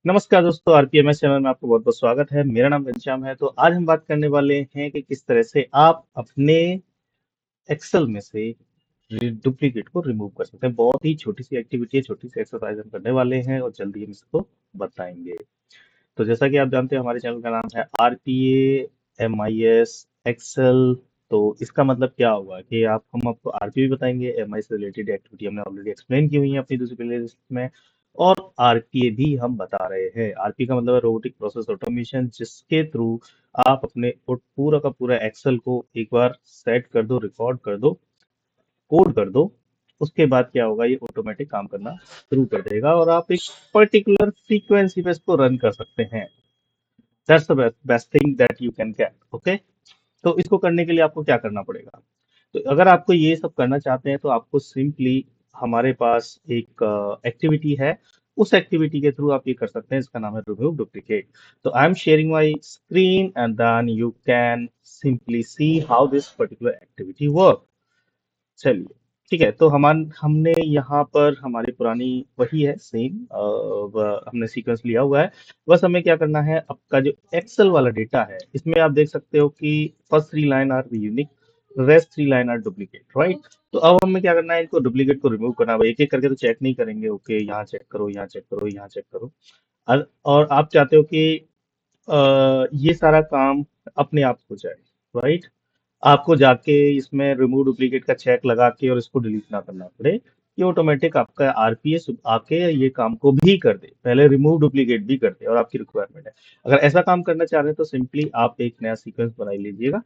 नमस्कार दोस्तों, आरपीएमएस चैनल में आपको बहुत बहुत स्वागत है। मेरा नाम घनश्याम है। तो आज हम बात करने वाले हैं कि किस तरह से आप अपने एक्सेल में से डुप्लीकेट को रिमूव कर सकते हैं। बहुत ही छोटी सी एक्टिविटी है, छोटी सी एक्सरसाइज हम करने वाले हैं और जल्दी हम इसको बताएंगे। तो जैसा कि आप जानते हैं, हमारे चैनल का नाम है RPA MIS एक्सेल। तो इसका मतलब क्या हुआ कि आप हम आपको आरपीए बताएंगे, एमआई से रिलेटेड एक्टिविटी हमने ऑलरेडी एक्सप्लेन की हुई है अपनी दूसरी प्लेलिस्ट में। और आरपीए भी हम बता रहे हैं। आरपीए का मतलब है रोबोटिक प्रोसेस ऑटोमेशन, जिसके थ्रू आप अपने पूरा का पूरा एक्सेल को एक बार सेट कर दो, रिकॉर्ड कर दो, कोड कर दो। उसके बाद क्या होगा, ये ऑटोमेटिक काम करना शुरू कर देगा और आप एक पर्टिकुलर फ्रीक्वेंसी पे इसको रन कर सकते हैं। That's the best thing that you can get. Okay. तो इसको करने के लिए आपको क्या करना पड़ेगा? तो अगर आपको ये सब करना चाहते हैं तो आपको सिंपली, हमारे पास एक एक्टिविटी है, उस एक्टिविटी के थ्रू आप ये कर सकते हैं। इसका नाम है रिमूव डुप्लीकेट। तो I am sharing my screen and then you can simply see how this particular activity work. चलिए, ठीक है। तो हमने यहाँ पर हमारी पुरानी वही है, सेम हमने सीक्वेंस लिया हुआ है। बस हमें क्या करना है, आपका जो एक्सेल वाला डेटा है, इसमें आप देख सकते हो कि first 3 line are unique, rest 3 line are duplicate, right. तो अब हमें क्या करना है, इनको डुप्लीकेट को रिमूव करना है। एक एक करके तो चेक नहीं करेंगे। ओके, यहाँ चेक करो, यहाँ चेक करो, यहाँ चेक करो। और आप चाहते हो कि ये सारा काम अपने आप हो जाए, राइट। आपको जाके इसमें रिमूव डुप्लीकेट का चेक लगा के और इसको डिलीट ना करना पड़े। ये ऑटोमेटिक आपका आरपीएस आके ये काम को भी कर दे, पहले रिमूव डुप्लीकेट भी कर दे और आपकी रिक्वायरमेंट है। अगर ऐसा काम करना चाह रहे हैं तो सिंपली आप एक नया सीक्वेंस बना लीजिएगा।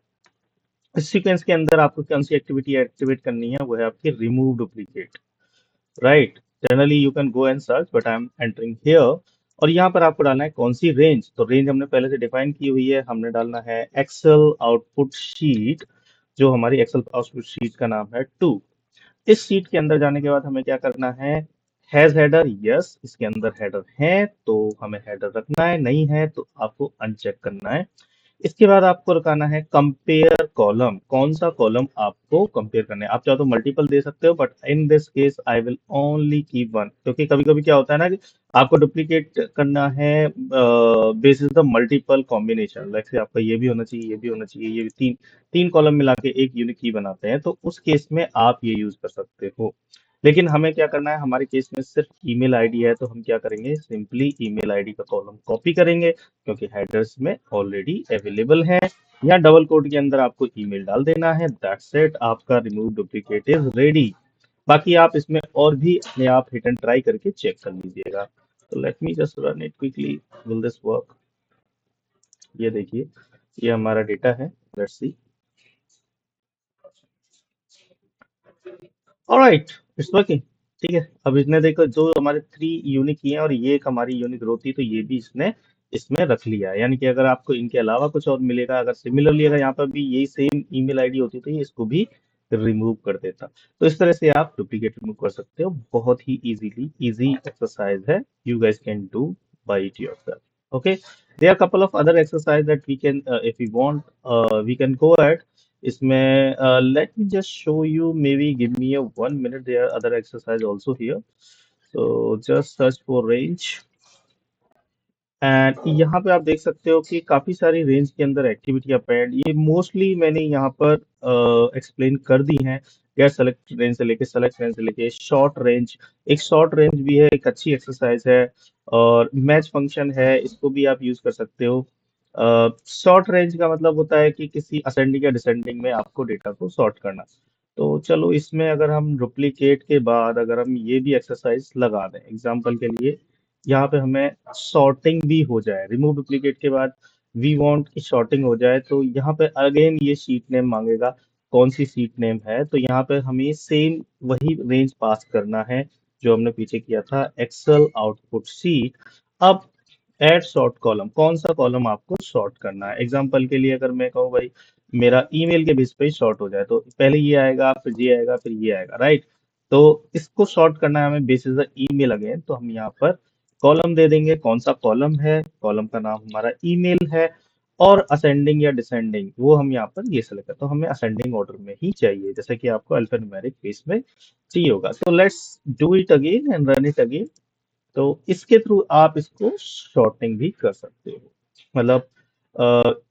इस सीक्वेंस के अंदर आपको कौन सी एक्टिविटी एक्टिवेट करनी है, वो है आपकी remove duplicate, right. Generally you can go and search, but I am entering here. और यहाँ पर आपको डालना है कौन सी रेंज। तो रेंज हमने पहले से डिफाइन की हुई है। हमने डालना है एक्सेल आउटपुट शीट, जो हमारी एक्सेल आउटपुट शीट का नाम है 2। इस शीट के अंदर जाने के बाद हमें क्या करना है, हैज हेडर, यस, इसके अंदर हेडर है तो हमें हेडर रखना है, नहीं है तो आपको अनचेक करना है। इसके बाद आपको रखना है कंपेयर कॉलम। कौन सा कॉलम आपको कंपेयर करना है? आप चाहो तो मल्टीपल दे सकते हो, but in this case I will only keep one, क्योंकि कभी कभी क्या होता है ना कि आपको डुप्लीकेट करना है basis the multiple combination. Like से आपका ये भी होना चाहिए, ये भी होना चाहिए, ये भी, तीन तीन कॉलम मिला के एक यूनिक की बनाते हैं। तो उस केस में आप ये यूज कर सकते हो। लेकिन हमें क्या करना है, हमारे केस में सिर्फ ईमेल आईडी है, तो हम क्या करेंगे, सिंपली ईमेल आईडी का कॉलम कॉपी करेंगे, क्योंकि हेडर्स में ऑलरेडी अवेलेबल है। या डबल कोड के अंदर आपको ईमेल डाल देना है। दैट्स इट, आपका रिमूव डुप्लीकेट इज रेडी। बाकी आप इसमें और भी अपने आप हिट एंड ट्राई करके चेक कर लीजिएगा। तो let me just run it quickly, will this work? ये देखिए, ये हमारा डेटा है। Let's see. Alright, it's working. ठीक है। अब इसने देखो, जो हमारे 3 यूनिक की हैं और ये एक हमारी यूनिक रो थी, तो ये भी इसने इसमें रख लिया है। यानी कि अगर आपको इनके अलावा कुछ और मिलेगा, अगर सिमिलरली अगर यहाँ पर भी यही सेम ईमेल आईडी होती तो ये इसको भी रिमूव कर देता। तो इस तरह से आप डुप्लीकेट रिमूव कर सकते हो। बहुत ही इजीली, इजी एक्सरसाइज है। You guys can do by it yourself. Okay, there are a couple of other exercise that we can, if we want, we can go ahead. इसमें let me just show you, maybe give me a 1 minute. There are other exercise also here. So just search for range, and यहाँ पे आप देख सकते हो कि काफी सारी रेंज के अंदर एक्टिविटी अपेंड, ये मोस्टली मैंने यहाँ पर एक्सप्लेन कर दी हैं। गेट सेलेक्ट रेंज से लेके, सेलेक्ट रेंज से लेके, शॉर्ट रेंज। एक शॉर्ट रेंज भी है, एक अच्छी एक्सरसाइज है। और मैच फंक्शन है, इसको भी आप यूज कर सकते हो। शॉर्ट रेंज का मतलब होता है कि किसी असेंडिंग या डिसेंडिंग में आपको डेटा को सॉर्ट करना। तो चलो, इसमें अगर हम डुप्लीकेट के बाद अगर हम ये भी एक्सरसाइज लगा दें एग्जाम्पल के लिए, यहाँ पे हमें सॉर्टिंग भी हो जाए, रिमूव डुप्लीकेट के बाद वी वांट की सॉर्टिंग हो जाए, तो यहाँ पे अगेन ये शीट नेम मांगेगा। कौन सी शीट नेम है? तो यहाँ पे हमें सेम वही रेंज पास करना है जो हमने पीछे किया था, एक्सेल आउटपुट शीट। अब एड सॉर्ट कॉलम, कौन सा कॉलम आपको सॉर्ट करना है? एग्जाम्पल के लिए अगर मैं कहूँ भाई मेरा ईमेल के बेस पे ही सॉर्ट हो जाए, तो पहले ये आएगा, फिर ये आएगा, फिर ये आएगा, राइट। तो इसको सॉर्ट करना है हमें बेसिस द ईमेल अगेन, तो हम यहाँ पर कॉलम दे देंगे। कौन सा कॉलम है? कॉलम का नाम हमारा ईमेल है। और असेंडिंग या डिसेंडिंग, वो हम यहाँ पर ये सेलेक्ट करते, तो हमें असेंडिंग ऑर्डर में ही चाहिए, जैसे कि आपको अल्फान्यूमेरिक बेस में चाहिए होगा। तो let's do it again and run it again. तो इसके थ्रू आप इसको शॉर्टिंग भी कर सकते हो। मतलब अ,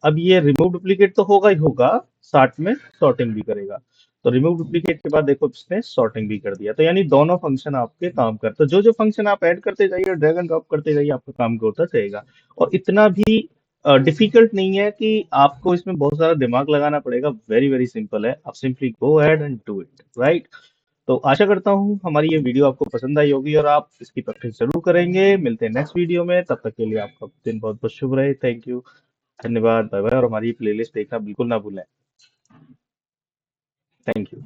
अब ये रिमूव डुप्लीकेट तो होगा ही होगा, साथ में सॉर्टिंग भी करेगा। तो रिमूव डुप्लीकेट के बाद देखो इसने सॉर्टिंग भी कर दिया, तो यानी दोनों फंक्शन आपके काम करते, तो जो जो फंक्शन आप ऐड करते जाइए, ड्रैग एंड ड्रॉप करते जाइए, आपका काम होता जाएगा। और इतना भी डिफिकल्ट नहीं है कि आपको इसमें बहुत सारा दिमाग लगाना पड़ेगा। वेरी वेरी सिंपल है, आप simply go ahead and do it, right. तो आशा करता हूँ हमारी ये वीडियो आपको पसंद आई होगी और आप इसकी प्रैक्टिस जरूर करेंगे। मिलते हैं नेक्स्ट वीडियो में, तब तक के लिए आपका दिन बहुत बहुत शुभ रहे। थैंक यू, धन्यवाद, बाय बाय। और हमारी प्लेलिस्ट देखना बिल्कुल ना भूलें। Thank you.